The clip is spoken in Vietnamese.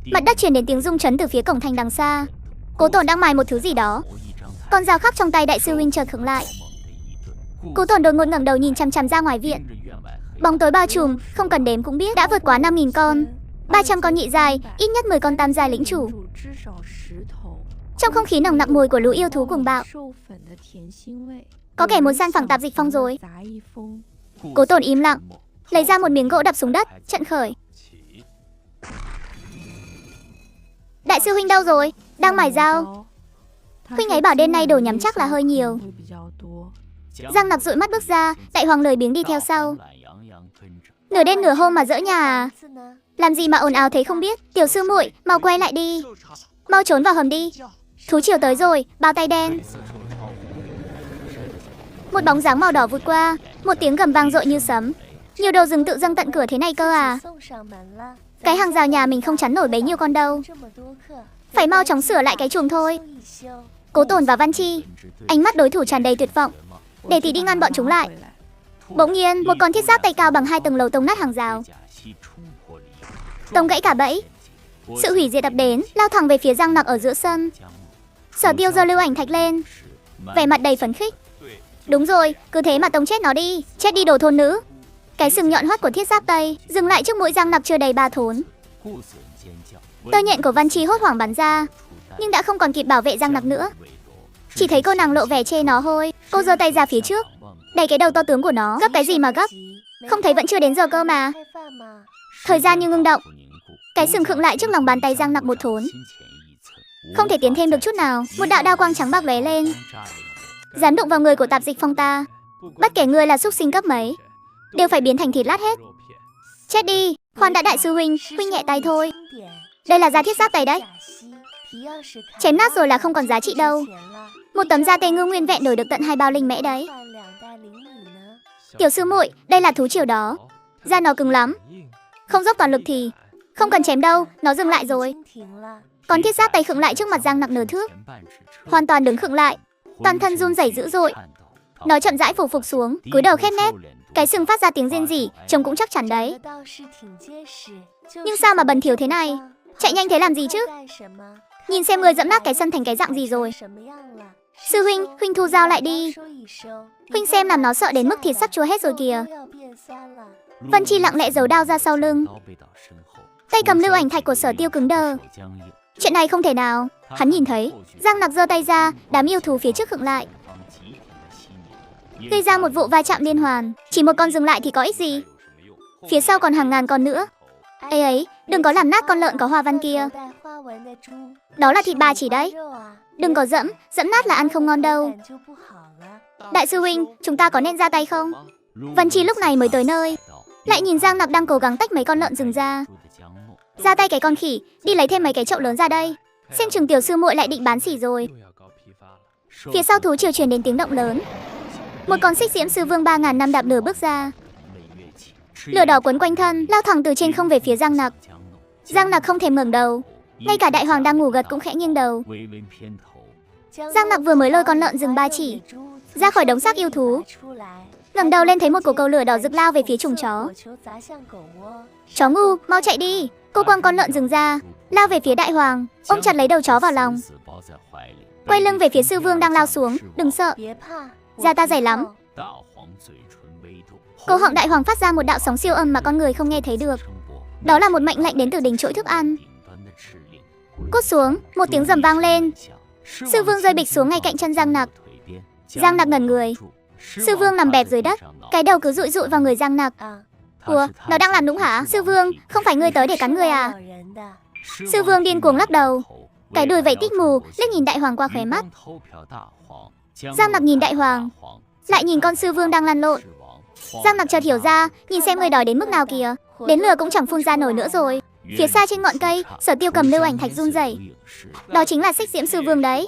Mặt đất truyền đến tiếng rung chấn từ phía cổng thành đằng xa. Cố Tồn đang mài một thứ gì đó. Con dao khắc trong tay đại sư huynh chợt khựng lại. Cố Tồn đột ngột ngẩng đầu nhìn chằm chằm ra ngoài viện. Bóng tối bao trùm, không cần đếm cũng biết đã vượt quá 5.000 con, 300 con nhị giai, ít nhất 10 con tam giai lĩnh chủ. Trong không khí nồng nặc mùi của lũ yêu thú cuồng bạo. Có kẻ muốn san phẳng Tạp Dịch Phong rồi. Cố Tồn im lặng, lấy ra một miếng gỗ đập xuống đất, trận khởi. Đại sư huynh đâu rồi? Đang mài dao. Huynh ấy bảo đêm nay đồ nhắm chắc là hơi nhiều. Giang Nặc dụi mắt bước ra, Đại Hoàng lười biếng đi theo sau. Nửa đêm nửa hôm mà dỡ nhà à? Làm gì mà ồn ào thế không biết? Tiểu sư muội, mau quay lại đi. Mau trốn vào hầm đi. Thú triều tới rồi, bao tay đen. Một bóng dáng màu đỏ vụt qua, một tiếng gầm vang dội như sấm. Nhiều đồ rừng tự dâng tận cửa thế này cơ à? Cái hàng rào nhà mình không chắn nổi bấy nhiêu con đâu. Phải mau chóng sửa lại cái chuồng thôi. Cố Tồn và Văn Chi, ánh mắt đối thủ tràn đầy tuyệt vọng. Để tỷ đi ngăn bọn chúng lại. Bỗng nhiên, một con thiết giáp tay cao bằng 2 tầng lầu tông nát hàng rào, tông gãy cả bẫy. Sự hủy diệt ập đến, lao thẳng về phía Giang Nặc ở giữa sân. Sở Tiêu giơ lưu ảnh thạch lên, vẻ mặt đầy phấn khích. Đúng rồi, cứ thế mà tông chết nó đi. Chết đi đồ thôn nữ. Cái sừng nhọn hoắt của thiết giáp Tây dừng lại trước mũi Giang Nặc chưa đầy 3 thốn. Tơ nhện của Văn Chi hốt hoảng bắn ra, nhưng đã không còn kịp bảo vệ Giang Nặc nữa. Chỉ thấy cô nàng lộ vẻ chê nó hôi. Cô giơ tay ra phía trước, đẩy cái đầu to tướng của nó. Gấp cái gì mà gấp? Không thấy vẫn chưa đến giờ cơ mà. Thời gian như ngưng động. Cái sừng khựng lại trước lòng bàn tay Giang Nặc một thốn. Không thể tiến thêm được chút nào. Một đạo đao quang trắng bạc lóe lên. Dám đụng vào người của Tạp Dịch Phong ta, bất kể ngươi là súc sinh cấp mấy, đều phải biến thành thịt lát hết. Chết đi. Khoan đã đại sư huynh, huynh nhẹ tay thôi. Đây là da thiết giáp Tây đấy. Chém nát rồi là không còn giá trị đâu. Một tấm da Tây ngư nguyên vẹn đổi được tận 2 bao linh mễ đấy. Tiểu sư muội, đây là thú triều đó. Da nó cứng lắm. Không dốc toàn lực thì không cần chém đâu, nó dừng lại rồi. Còn thiết giáp Tây khựng lại trước mặt Giang Nặc nửa thước, hoàn toàn đứng khựng lại, toàn thân run rẩy dữ dội. Nó chậm rãi phủ phục xuống, cúi đầu khép nép. Cái sừng phát ra tiếng rên rỉ, trông cũng chắc chắn đấy. Nhưng sao mà bẩn thỉu thế này? Chạy nhanh thế làm gì chứ? Nhìn xem người dẫm nát cái sân thành cái dạng gì rồi. Sư huynh, huynh thu dao lại đi. Huynh xem làm nó sợ đến mức thịt sắp chúa hết rồi kìa. Vân Chi lặng lẽ giấu đao ra sau lưng. Tay cầm lưu ảnh thạch của Sở Tiêu cứng đờ. Chuyện này không thể nào. Hắn nhìn thấy Giang Nặc giơ tay ra, đám yêu thú phía trước khựng lại, gây ra một vụ va chạm liên hoàn. Chỉ một con dừng lại thì có ích gì? Phía sau còn hàng ngàn con nữa. Ê ấy, đừng có làm nát con lợn có hoa văn kia. Đó là thịt bà chỉ đấy. Đừng có dẫm nát là ăn không ngon đâu. Đại sư huynh, chúng ta có nên ra tay không? Vân Chi lúc này mới tới nơi, lại nhìn Giang Nặc đang cố gắng tách mấy con lợn rừng ra. Ra tay cái con khỉ, đi lấy thêm mấy cái chậu lớn ra đây. Xem chừng tiểu sư muội lại định bán xỉ rồi. Phía sau thú triều truyền đến tiếng động lớn. Một con xích diễm sư vương 3.000 năm đạp lửa bước ra. Lửa đỏ quấn quanh thân, lao thẳng từ trên không về phía Giang Nặc. Giang Nặc không thèm ngẩng đầu, ngay cả Đại Hoàng đang ngủ gật cũng khẽ nghiêng đầu. Giang Nặc vừa mới lôi con lợn rừng 3 chỉ ra khỏi đống xác yêu thú, ngẩng đầu lên thấy một cổ cầu lửa đỏ rực lao về phía chuồng chó. Chó ngu, mau chạy đi. Cô quăng con lợn rừng ra, lao về phía Đại Hoàng, ôm chặt lấy đầu chó vào lòng, quay lưng về phía sư vương đang lao xuống. Đừng sợ, da ta dày lắm. Cổ họng Đại Hoàng phát ra một đạo sóng siêu âm mà con người không nghe thấy được. Đó là một mệnh lệnh đến từ đỉnh trỗi thức ăn. Cút xuống, một tiếng rầm vang lên. Sư vương rơi bịch xuống ngay cạnh chân Giang Nặc. Giang Nặc ngẩn người. Sư vương nằm bẹp dưới đất, cái đầu cứ dụi vào người Giang Nặc. Ủa, nó đang làm đúng hả? Sư vương, không phải ngươi tới để cắn người à? Sư vương điên cuồng lắc đầu, cái đuôi vậy tít mù, liếc nhìn Đại Hoàng qua khóe mắt. Giang Nặc nhìn Đại Hoàng, lại nhìn con sư vương đang lăn lộn. Giang Nặc chợt hiểu ra, nhìn xem người đói đến mức nào kìa. Đến lửa cũng chẳng phun ra nổi nữa rồi. Phía xa trên ngọn cây, Sở Tiêu cầm lưu ảnh thạch run rẩy. Đó chính là xích diễm sư vương đấy.